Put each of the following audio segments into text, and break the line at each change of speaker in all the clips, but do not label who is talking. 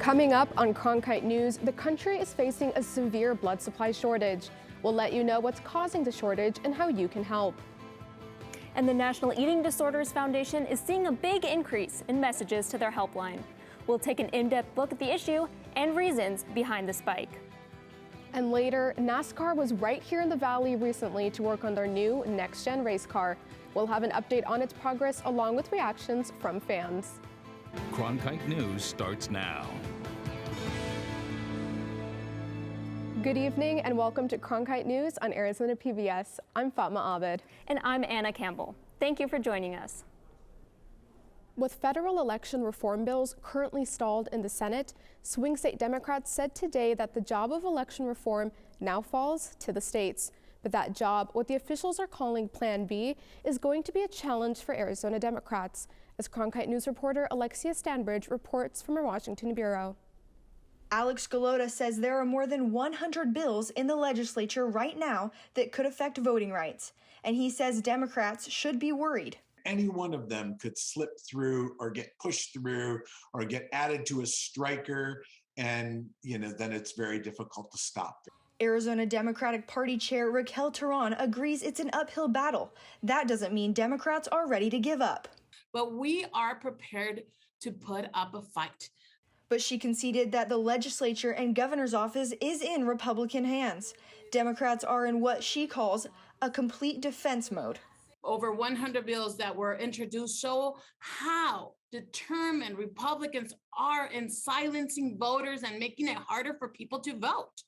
Coming up on Cronkite News, the country is facing a severe blood supply shortage. We'll let you know what's causing the shortage and how you can help.
And the National Eating Disorders Foundation is seeing a big increase in messages to their helpline. We'll take an in-depth look at the issue and reasons behind the spike.
And later, NASCAR was right here in the Valley recently to work on their new next-gen race car. We'll have an update on its progress along with reactions from fans.
Cronkite News starts now.
Good evening and welcome to Cronkite News on Arizona PBS. I'm Fatma Abed.
And I'm Anna Campbell. Thank you for joining us.
With federal election reform bills currently stalled in the Senate, swing state Democrats said today that the job of election reform now falls to the states. But that job, what the officials are calling Plan B, is going to be a challenge for Arizona Democrats, as Cronkite News reporter Alexia Stanbridge reports from our Washington bureau.
Alex Galota says there are more than 100 bills in the legislature right now that could affect voting rights, and he says Democrats should be worried.
Any one of them could slip through or get pushed through or get added to a striker, and then it's very difficult to stop.
Arizona Democratic Party Chair Raquel Teran agrees it's an uphill battle. That doesn't mean Democrats are ready to give up.
But we are prepared to put up a fight.
But she conceded that the legislature and governor's office is in Republican hands. Democrats are in what she calls a complete defense mode.
Over 100 bills that were introduced show how determined Republicans are in silencing voters and making it harder for people to vote.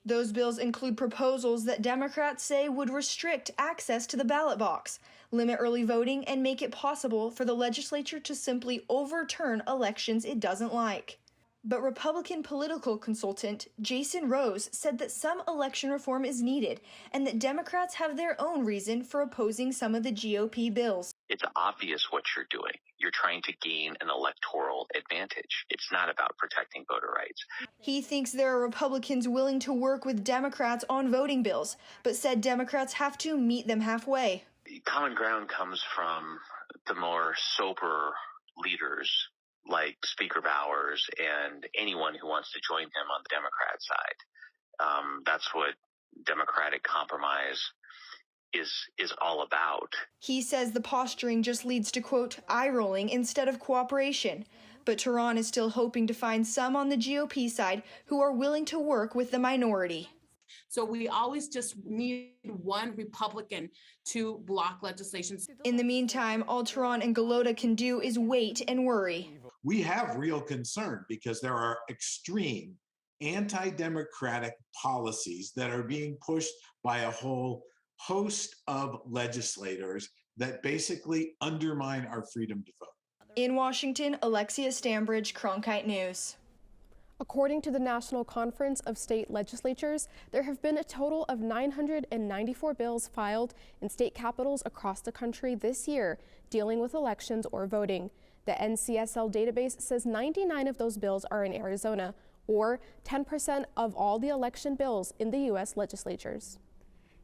Those bills include proposals that Democrats say would restrict access to the ballot box, limit early voting, and make it possible for the legislature to simply overturn elections it doesn't like. But Republican political consultant Jason Rose said that some election reform is needed and that Democrats have their own reason for opposing some of the GOP bills.
It's obvious what you're doing. You're trying to gain an electoral advantage. It's not about protecting voter rights.
He thinks there are Republicans willing to work with Democrats on voting bills, but said Democrats have to meet them halfway.
Common ground comes from the more sober leaders like Speaker Bowers and anyone who wants to join him on the Democrat side. That's what democratic compromise is all about.
He says the posturing just leads to, quote, eye-rolling instead of cooperation. But Teran is still hoping to find some on the GOP side who are willing to work with the minority.
So we always just need one Republican to block legislation.
In the meantime, all Teran and Galota can do is wait and worry.
We have real concern because there are extreme anti-democratic policies that are being pushed by a whole host of legislators that basically undermine our freedom to vote.
In Washington, Alexia Stanbridge, Cronkite News.
According to the National Conference of State Legislatures, there have been a total of 994 bills filed in state capitals across the country this year dealing with elections or voting. The NCSL database says 99 of those bills are in Arizona, or 10% of all the election bills in the U.S. legislatures.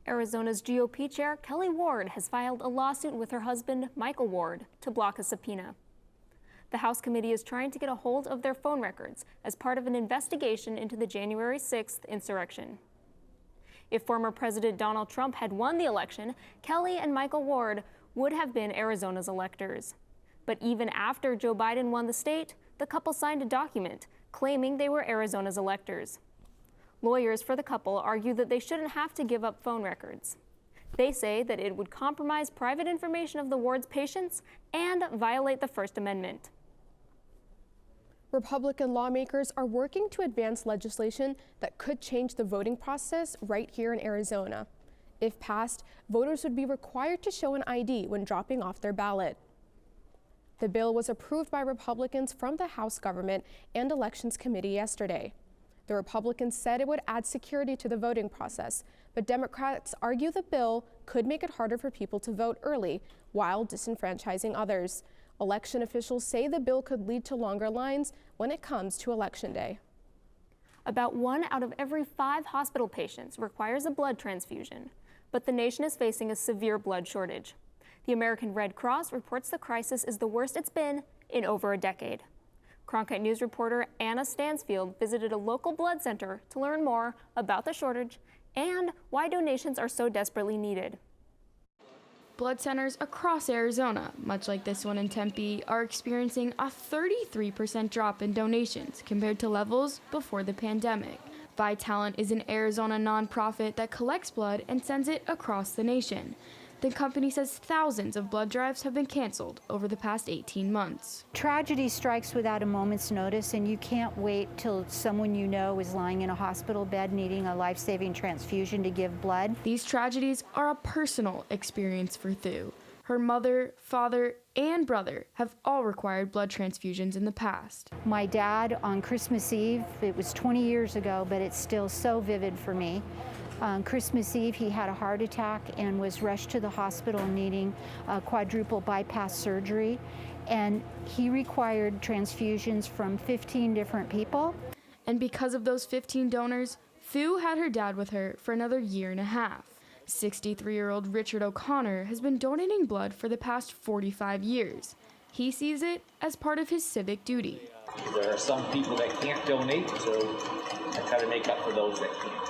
Arizona's GOP chair, Kelly Ward, has filed a lawsuit with her husband, Michael Ward, to block a subpoena. The House committee is trying to get a hold of their phone records as part of an investigation into the January 6th insurrection. If former President Donald Trump had won the election, Kelly and Michael Ward would have been Arizona's electors. But even after Joe Biden won the state, the couple signed a document claiming they were Arizona's electors. Lawyers for the couple argue that they shouldn't have to give up phone records. They say that it would compromise private information of the Ward's patients and violate the First Amendment.
Republican lawmakers are working to advance legislation that could change the voting process right here in Arizona. If passed, voters would be required to show an ID when dropping off their ballot. The bill was approved by Republicans from the House Government and Elections Committee yesterday. The Republicans said it would add security to the voting process, but Democrats argue the bill could make it harder for people to vote early while disenfranchising others. Election officials say the bill could lead to longer lines when it comes to Election Day.
About 1 out of every 5 hospital patients requires a blood transfusion, but the nation is facing a severe blood shortage. The American Red Cross reports the crisis is the worst it's been in over a decade. Cronkite News reporter Anna Stansfield visited a local blood center to learn more about the shortage and why donations are so desperately needed.
Blood centers across Arizona, much like this one in Tempe, are experiencing a 33% drop in donations compared to levels before the pandemic. Vitalant is an Arizona nonprofit that collects blood and sends it across the nation. The company says thousands of blood drives have been canceled over the past 18 months.
Tragedy strikes without a moment's notice, and you can't wait till someone you know is lying in a hospital bed needing a life-saving transfusion to give blood.
These tragedies are a personal experience for Thu. Her mother, father, and brother have all required blood transfusions in the past.
My dad on Christmas Eve, it was 20 years ago, but it's still so vivid for me. On Christmas Eve, he had a heart attack and was rushed to the hospital needing a quadruple bypass surgery. And he required transfusions from 15 different people.
And because of those 15 donors, Thu had her dad with her for another year and a half. 63-year-old Richard O'Connor has been donating blood for the past 45 years. He sees it as part of his civic duty.
There are some people that can't donate, so I try to make up for those that can't.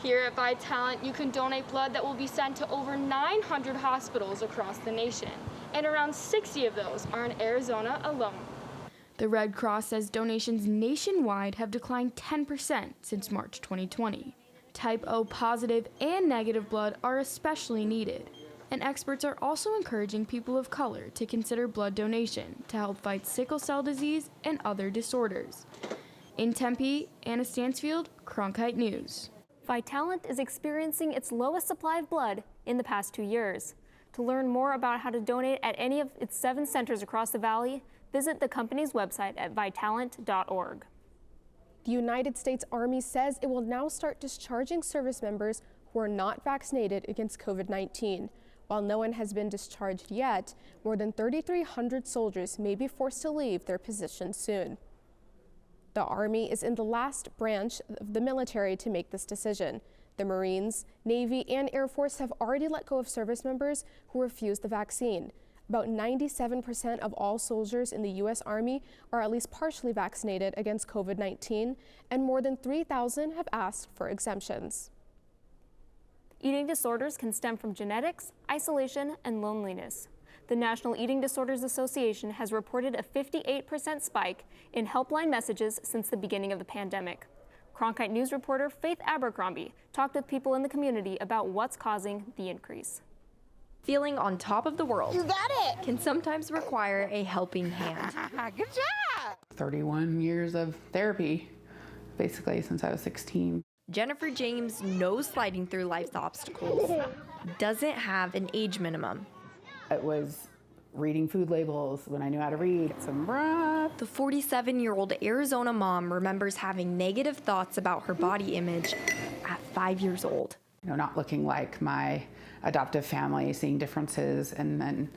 Here at Vitalant, you can donate blood that will be sent to over 900 hospitals across the nation, and around 60 of those are in Arizona alone. The Red Cross says donations nationwide have declined 10% since March 2020. Type O positive and negative blood are especially needed, and experts are also encouraging people of color to consider blood donation to help fight sickle cell disease and other disorders. In Tempe, Anna Stansfield, Cronkite News.
Vitalant is experiencing its lowest supply of blood in the past 2 years. To learn more about how to donate at any of its 7 centers across the valley, visit the company's website at vitalant.org.
The United States Army says it will now start discharging service members who are not vaccinated against COVID-19. While no one has been discharged yet, more than 3,300 soldiers may be forced to leave their positions soon. The Army is in the last branch of the military to make this decision. The Marines, Navy, and Air Force have already let go of service members who refused the vaccine. About 97% of all soldiers in the U.S. Army are at least partially vaccinated against COVID-19, and more than 3,000 have asked for exemptions.
Eating disorders can stem from genetics, isolation, and loneliness. The National Eating Disorders Association has reported a 58% spike in helpline messages since the beginning of the pandemic. Cronkite News reporter Faith Abercrombie talked with people in the community about what's causing the increase.
Feeling on top of the world can sometimes require a helping hand.
Good job!
31 years of therapy, basically, since I was 16.
Jennifer James knows sliding through life's obstacles doesn't have an age minimum.
It was reading food labels when I knew how to read. Some breath.
The 47-year-old Arizona mom remembers having negative thoughts about her body image at 5 years old.
You know, not looking like my adoptive family, seeing differences, and then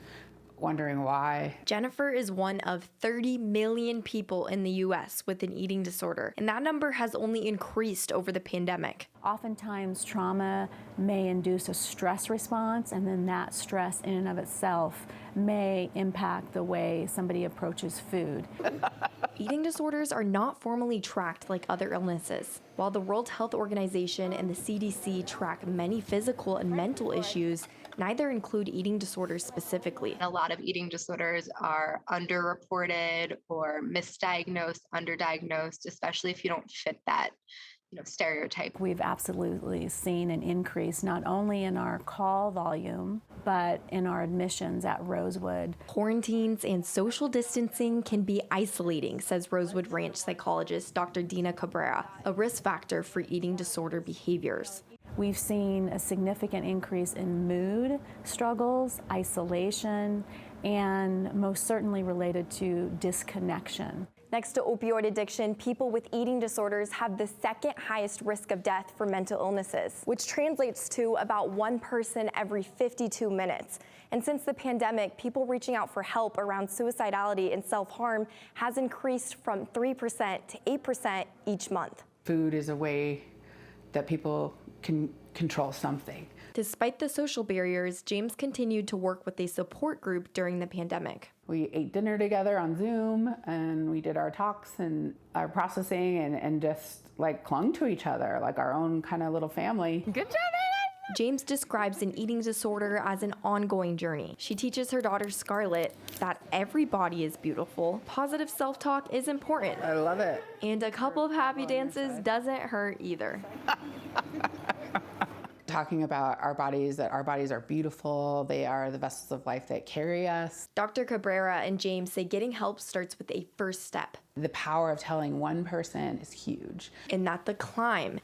wondering why.
Jennifer is one of 30 million people in the U.S. with an eating disorder, and that number has only increased over the pandemic.
Oftentimes, trauma may induce a stress response, and then that stress in and of itself may impact the way somebody approaches food.
Eating disorders are not formally tracked like other illnesses. While the World Health Organization and the CDC track many physical and mental issues, neither include eating disorders specifically.
A lot of eating disorders are underreported or misdiagnosed, underdiagnosed, especially if you don't fit that stereotype.
We've absolutely seen an increase not only in our call volume, but in our admissions at Rosewood.
Quarantines and social distancing can be isolating, says Rosewood Ranch psychologist Dr. Dina Cabrera, a risk factor for eating disorder behaviors.
We've seen a significant increase in mood struggles, isolation, and most certainly related to disconnection.
Next to opioid addiction, people with eating disorders have the second highest risk of death for mental illnesses, which translates to about 1 person every 52 minutes. And since the pandemic, people reaching out for help around suicidality and self-harm has increased from 3% to 8% each month.
Food is a way that people can control something.
Despite the social barriers, James continued to work with a support group during the pandemic.
We ate dinner together on Zoom, and we did our talks and our processing and just like clung to each other like our own kind of little family.
Good job, Aiden! James describes an eating disorder as an ongoing journey. She teaches her daughter Scarlett that every body is beautiful, positive self-talk is important.
I love it.
And a couple of happy dances doesn't hurt either.
Talking about our bodies, that our bodies are beautiful, they are the vessels of life that carry us.
Dr. Cabrera and James say getting help starts with a first step.
The power of telling one person is huge.
And that the climb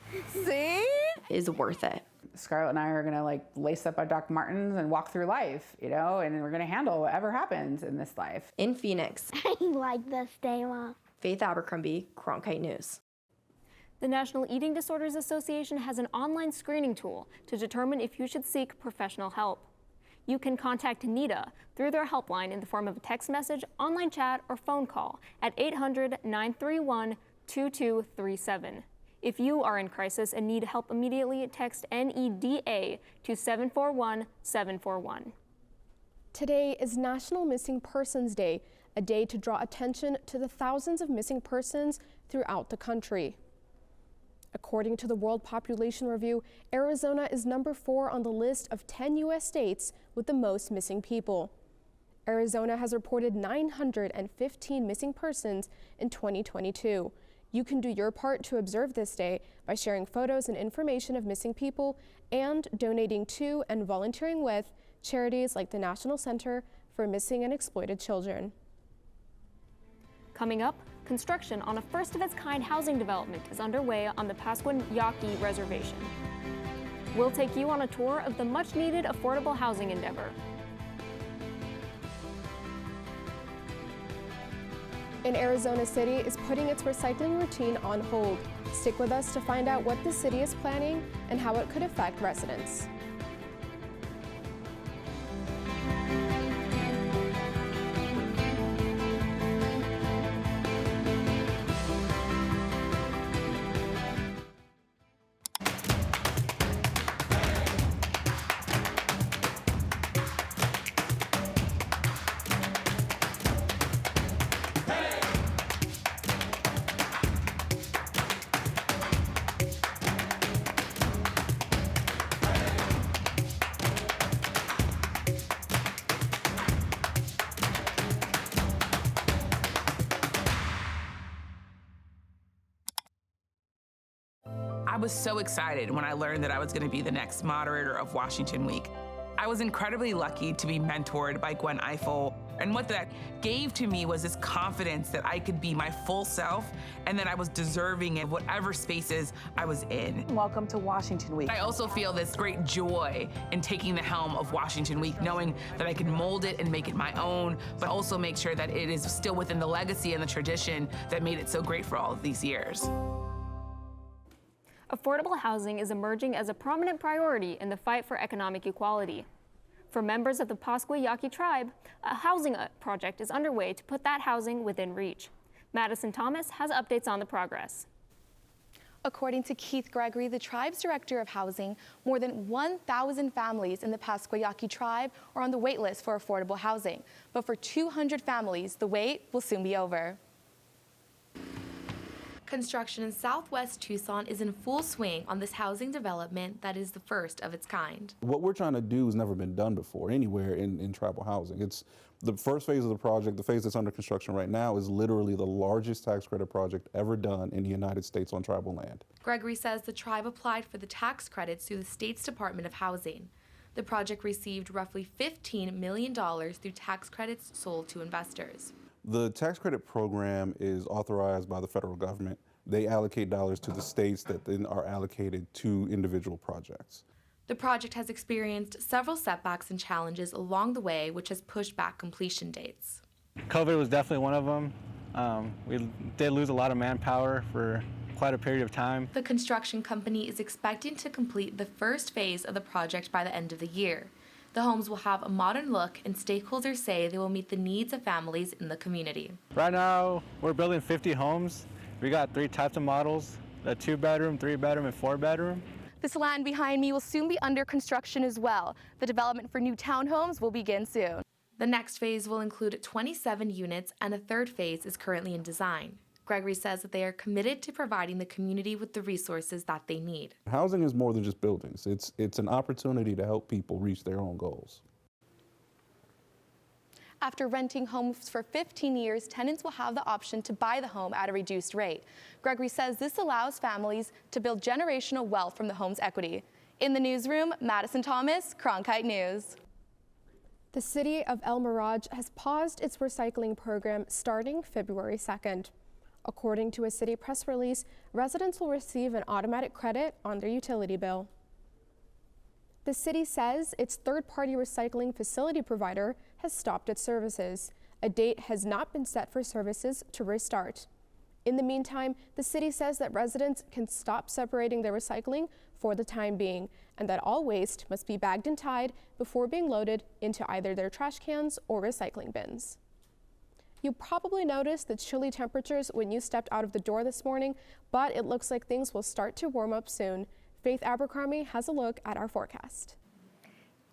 is worth it.
Scarlett and I are gonna like lace up our Doc Martens and walk through life, you know, and we're gonna handle whatever happens in this life.
In Phoenix.
I like this day, Mom.
Faith Abercrombie, Cronkite News.
The National Eating Disorders Association has an online screening tool to determine if you should seek professional help. You can contact NEDA through their helpline in the form of a text message, online chat, or phone call at 800-931-2237. If you are in crisis and need help immediately, text NEDA to 741-741.
Today is National Missing Persons Day, a day to draw attention to the thousands of missing persons throughout the country. According to the World Population Review, Arizona is number 4 on the list of 10 U.S. states with the most missing people. Arizona has reported 915 missing persons in 2022. You can do your part to observe this day by sharing photos and information of missing people and donating to and volunteering with charities like the National Center for Missing and Exploited Children.
Coming up, construction on a first-of-its-kind housing development is underway on the Pascua Yaqui Reservation. We'll take you on a tour of the much-needed affordable housing endeavor.
And Arizona City is putting its recycling routine on hold. Stick with us to find out what the city is planning and how it could affect residents.
I was so excited when I learned that I was going to be the next moderator of Washington Week. I was incredibly lucky to be mentored by Gwen Eiffel, and what that gave to me was this confidence that I could be my full self and that I was deserving of whatever spaces I was in.
Welcome to Washington Week.
I also feel this great joy in taking the helm of Washington Week, knowing that I can mold it and make it my own, but also make sure that it is still within the legacy and the tradition that made it so great for all of these years.
Affordable housing is emerging as a prominent priority in the fight for economic equality. For members of the Pascua Yaqui Tribe, a housing project is underway to put that housing within reach. Madison Thomas has updates on the progress.
According to Keith Gregory, the tribe's director of housing, more than 1,000 families in the Pascua Yaqui Tribe are on the wait list for affordable housing. But for 200 families, the wait will soon be over.
Construction in southwest Tucson is in full swing on this housing development that is the first of its kind.
What we're trying to do has never been done before anywhere in tribal housing. It's the first phase of the project, the phase that's under construction right now, is literally the largest tax credit project ever done in the United States on tribal land.
Gregory says the tribe applied for the tax credits through the state's Department of Housing. The project received roughly $15 million through tax credits sold to investors.
The tax credit program is authorized by the federal government. They allocate dollars to the states that then are allocated to individual projects.
The project has experienced several setbacks and challenges along the way, which has pushed back completion dates.
COVID was definitely one of them. We did lose a lot of manpower for quite a period of time.
The construction company is expecting to complete the first phase of the project by the end of the year. The homes will have a modern look, and stakeholders say they will meet the needs of families in the community.
Right now, we're building 50 homes. We got 3 types of models, a 2-bedroom, 3-bedroom, and 4-bedroom.
This land behind me will soon be under construction as well. The development for new townhomes will begin soon.
The next phase will include 27 units, and a third phase is currently in design. Gregory says that they are committed to providing the community with the resources that they need.
Housing is more than just buildings. It's an opportunity to help people reach their own goals.
After renting homes for 15 years, tenants will have the option to buy the home at a reduced rate. Gregory says this allows families to build generational wealth from the home's equity. In the newsroom, Madison Thomas, Cronkite News. The city of El Mirage has paused its recycling program starting February 2nd. According to a city press release, residents will receive an automatic credit on their utility bill. The city says its third-party recycling facility provider has stopped its services. A date has not been set for services to restart. In the meantime, the city says that residents can stop separating their recycling for the time being, and that all waste must be bagged and tied before being loaded into either their trash cans or recycling bins. You probably noticed the chilly temperatures when you stepped out of the door this morning, but it looks like things will start to warm up soon. Faith Abercrombie has a look at our forecast.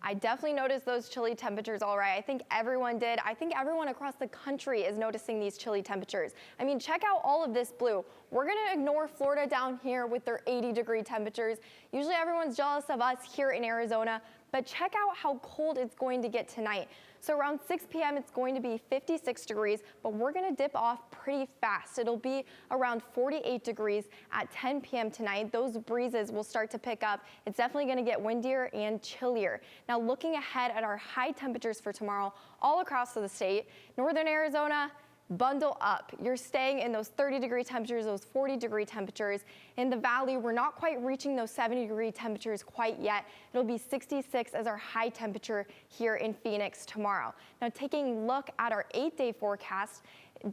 I definitely noticed those chilly temperatures, all right. I think everyone did. I think everyone across the country is noticing these chilly temperatures. I mean, check out all of this blue. We're gonna ignore Florida down here with their 80-degree temperatures. Usually everyone's jealous of us here in Arizona, but check out how cold it's going to get tonight. So around 6 p.m. it's going to be 56 degrees, but we're gonna dip off pretty fast. It'll be around 48 degrees at 10 p.m. tonight. Those breezes will start to pick up. It's definitely gonna get windier and chillier. Now looking ahead at our high temperatures for tomorrow all across the state, northern Arizona, bundle up. You're staying in those 30-degree temperatures, those 40-degree temperatures. In the valley, we're not quite reaching those 70-degree temperatures quite yet. It'll be 66 as our high temperature here in Phoenix tomorrow. Now, taking a look at our 8-day forecast,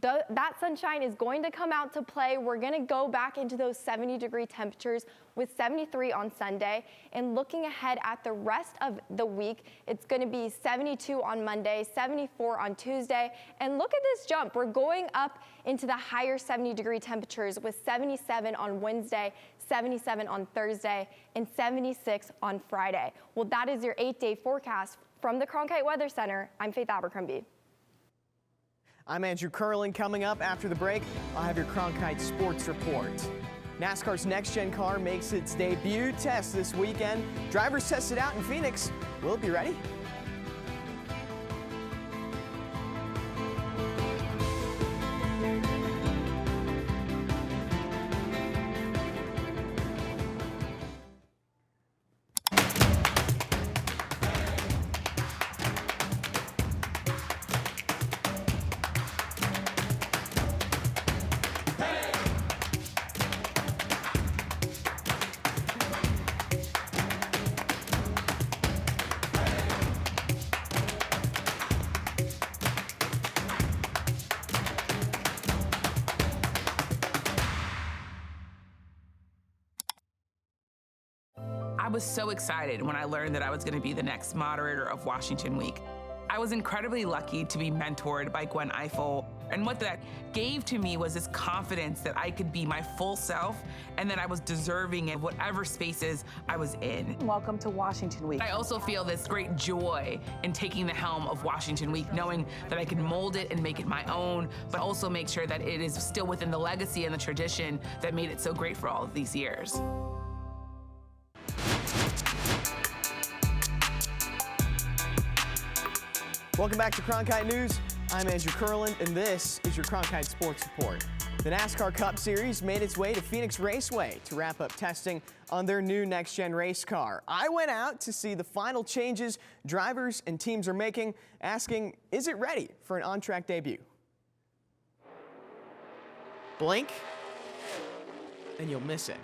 that sunshine is going to come out to play. We're going to go back into those 70-degree temperatures with 73 on Sunday. And looking ahead at the rest of the week, it's going to be 72 on Monday, 74 on Tuesday. And look at this jump. We're going up into the higher 70-degree temperatures with 77 on Wednesday, 77 on Thursday, and 76 on Friday. Well, that is your 8-day forecast. From the Cronkite Weather Center, I'm Faith Abercrombie.
I'm Andrew Curlin. Coming up after the break, I'll have your Cronkite Sports Report. NASCAR's next-gen car makes its debut test this weekend. Drivers test it out in Phoenix. Will it be ready?
I was so excited when I learned that I was going to be the next moderator of Washington Week. I was incredibly lucky to be mentored by Gwen Ifill, and what that gave to me was this confidence that I could be my full self and that I was deserving of whatever spaces I was in.
Welcome to Washington Week.
I also feel this great joy in taking the helm of Washington Week, knowing that I can mold it and make it my own, but also make sure that it is still within the legacy and the tradition that made it so great for all of these years.
Welcome back to Cronkite News. I'm Andrew Curlin, and this is your Cronkite Sports Report. The NASCAR Cup Series made its way to Phoenix Raceway to wrap up testing on their new next-gen race car. I went out to see the final changes drivers and teams are making, asking, is it ready for an on-track debut? Blink, and you'll miss it.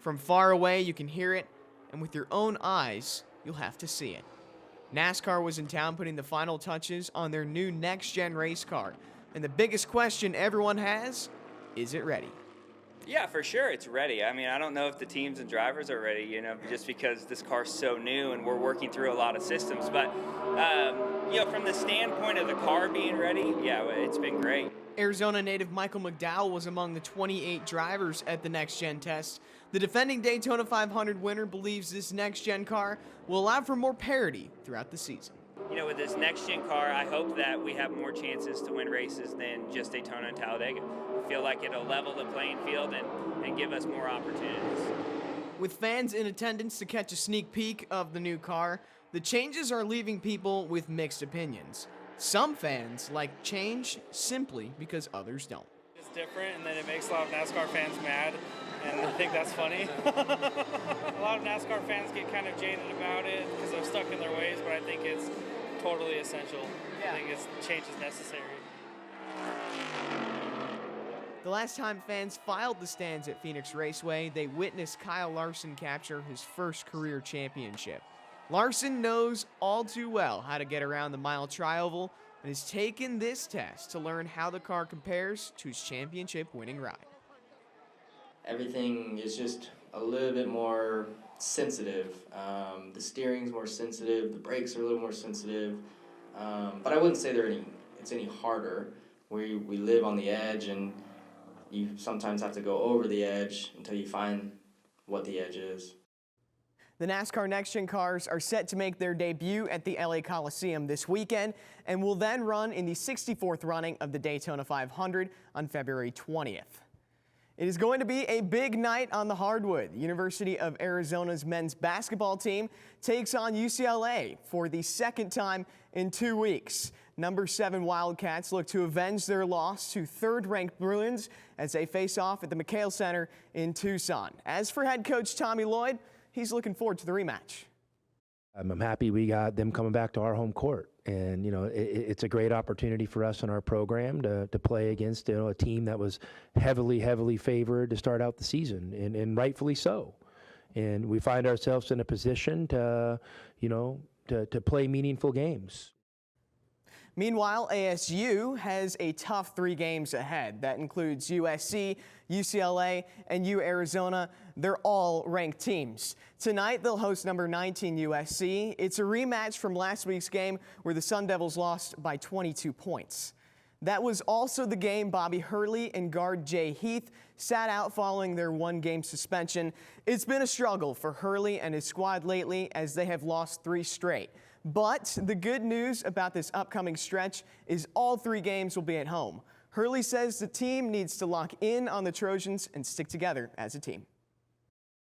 From far away, you can hear it, and with your own eyes, you'll have to see it. NASCAR was in town putting the final touches on their new next-gen race car. And the biggest question everyone has, is it ready?
Yeah, for sure, it's ready. I mean, I don't know if the teams and drivers are ready, you know, just because this car's so new and we're working through a lot of systems. But, you know, from the standpoint of the car being ready, yeah, it's been great.
Arizona native Michael McDowell was among the 28 drivers at the next-gen test. The defending Daytona 500 winner believes this next-gen car will allow for more parity throughout the season.
You know, with this next-gen car, I hope that we have more chances to win races than just Daytona and Talladega. I feel like it'll level the playing field and give us more opportunities.
With fans in attendance to catch a sneak peek of the new car, the changes are leaving people with mixed opinions. Some fans like change simply because others don't.
It's different, and then it makes a lot of NASCAR fans mad, and I think that's funny. A lot of NASCAR fans get kind of jaded about it because they're stuck in their ways, but I think it's totally essential. Yeah. I think change is necessary.
The last time fans filed the stands at Phoenix Raceway, they witnessed Kyle Larson capture his first career championship. Larson knows all too well how to get around the mile tri-oval and has taken this test to learn how the car compares to his championship-winning ride.
Everything is just a little bit more sensitive. The steering's more sensitive, the brakes are a little more sensitive, but I wouldn't say it's any harder. We live on the edge, and you sometimes have to go over the edge until you find what the edge is.
The NASCAR Next Gen cars are set to make their debut at the LA Coliseum this weekend and will then run in the 64th running of the Daytona 500 on February 20th. It is going to be a big night on the hardwood. The University of Arizona's men's basketball team takes on UCLA for the second time in 2 weeks. Number 7 Wildcats look to avenge their loss to third-ranked Bruins as they face off at the McHale Center in Tucson. As for head coach Tommy Lloyd, he's looking forward to the rematch.
I'm happy we got them coming back to our home court. And, you know, it's a great opportunity for us in our program to play against, you know, a team that was heavily favored to start out the season, and rightfully so. And we find ourselves in a position to, you know, to play meaningful games.
Meanwhile, ASU has a tough 3 games ahead. That includes USC, UCLA, and Arizona. They're all ranked teams. Tonight, they'll host number 19 USC. It's a rematch from last week's game where the Sun Devils lost by 22 points. That was also the game Bobby Hurley and guard Jay Heath sat out following their 1-game suspension. It's been a struggle for Hurley and his squad lately as they have lost 3 straight. But the good news about this upcoming stretch is all 3 games will be at home. Hurley says the team needs to lock in on the Trojans and stick together as a team.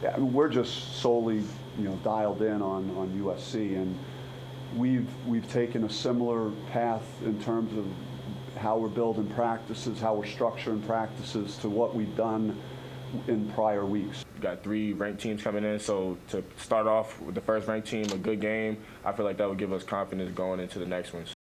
Yeah, I mean, we're just solely, you know, dialed in on USC, and we've taken a similar path in terms of how we're building practices, how we're structuring practices to what we've done in prior weeks.
We've got 3 ranked teams coming in, so to start off with the first ranked team, a good game, I feel like that would give us confidence going into the next ones.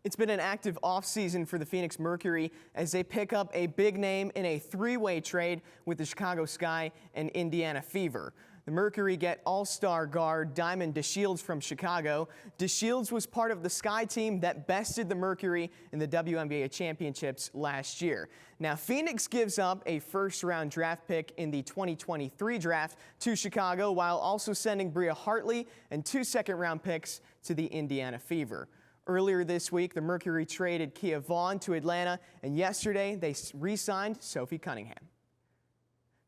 It's been an active offseason for the Phoenix Mercury as they pick up a big name in a 3-way trade with the Chicago Sky and Indiana Fever. The Mercury get all-star guard Diamond DeShields from Chicago. DeShields was part of the Sky team that bested the Mercury in the WNBA championships last year. Now, Phoenix gives up a first-round draft pick in the 2023 draft to Chicago while also sending Bria Hartley and 2 second-round picks to the Indiana Fever. Earlier this week, the Mercury traded Kia Vaughn to Atlanta, and yesterday they re-signed Sophie Cunningham.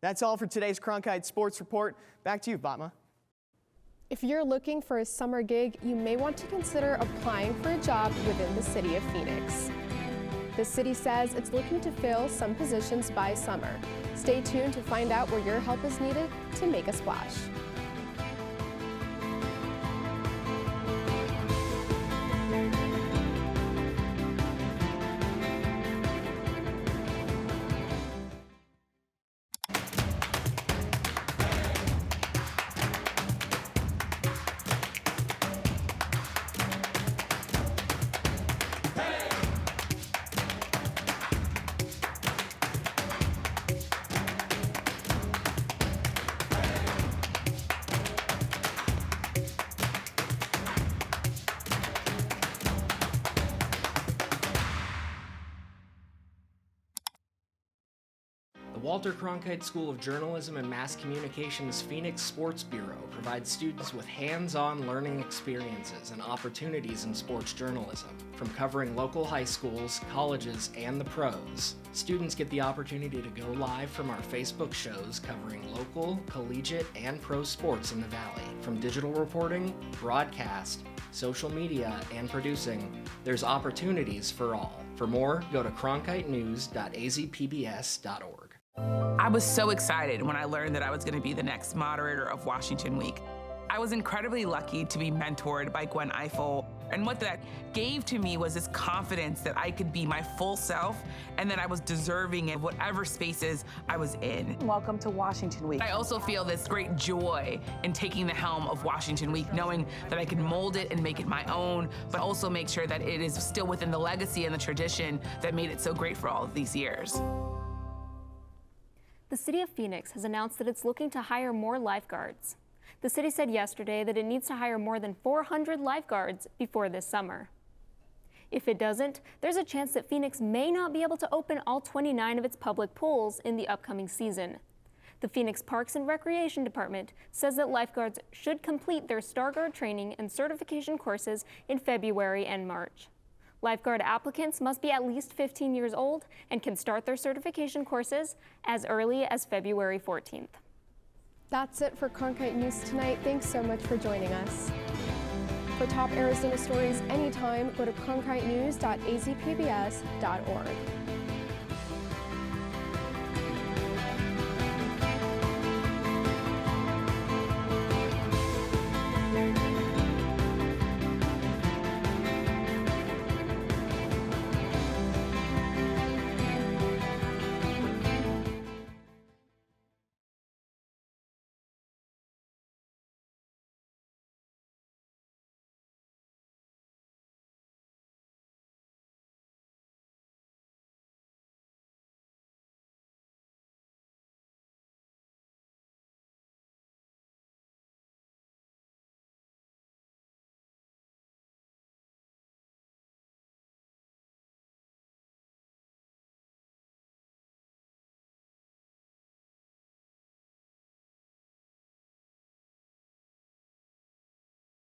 That's all for today's Cronkite Sports Report. Back to you, Batma.
If you're looking for a summer gig, you may want to consider applying for a job within the city of Phoenix. The city says it's looking to fill some positions by summer. Stay tuned to find out where your help is needed to make a splash.
Walter Cronkite School of Journalism and Mass Communication's Phoenix Sports Bureau provides students with hands-on learning experiences and opportunities in sports journalism. From covering local high schools, colleges, and the pros, students get the opportunity to go live from our Facebook shows covering local, collegiate, and pro sports in the Valley. From digital reporting, broadcast, social media, and producing, there's opportunities for all. For more, go to cronkitenews.azpbs.org.
I was so excited when I learned that I was going to be the next moderator of Washington Week. I was incredibly lucky to be mentored by Gwen Ifill, and what that gave to me was this confidence that I could be my full self and that I was deserving of whatever spaces I was in.
Welcome to Washington Week.
I also feel this great joy in taking the helm of Washington Week, knowing that I can mold it and make it my own, but also make sure that it is still within the legacy and the tradition that made it so great for all of these years.
The city of Phoenix has announced that it's looking to hire more lifeguards. The city said yesterday that it needs to hire more than 400 lifeguards before this summer. If it doesn't, there's a chance that Phoenix may not be able to open all 29 of its public pools in the upcoming season. The Phoenix Parks and Recreation Department says that lifeguards should complete their Star Guard training and certification courses in February and March. Lifeguard applicants must be at least 15 years old and can start their certification courses as early as February 14th.
That's it for Cronkite News tonight. Thanks so much for joining us. For top Arizona stories anytime, go to cronkitenews.azpbs.org.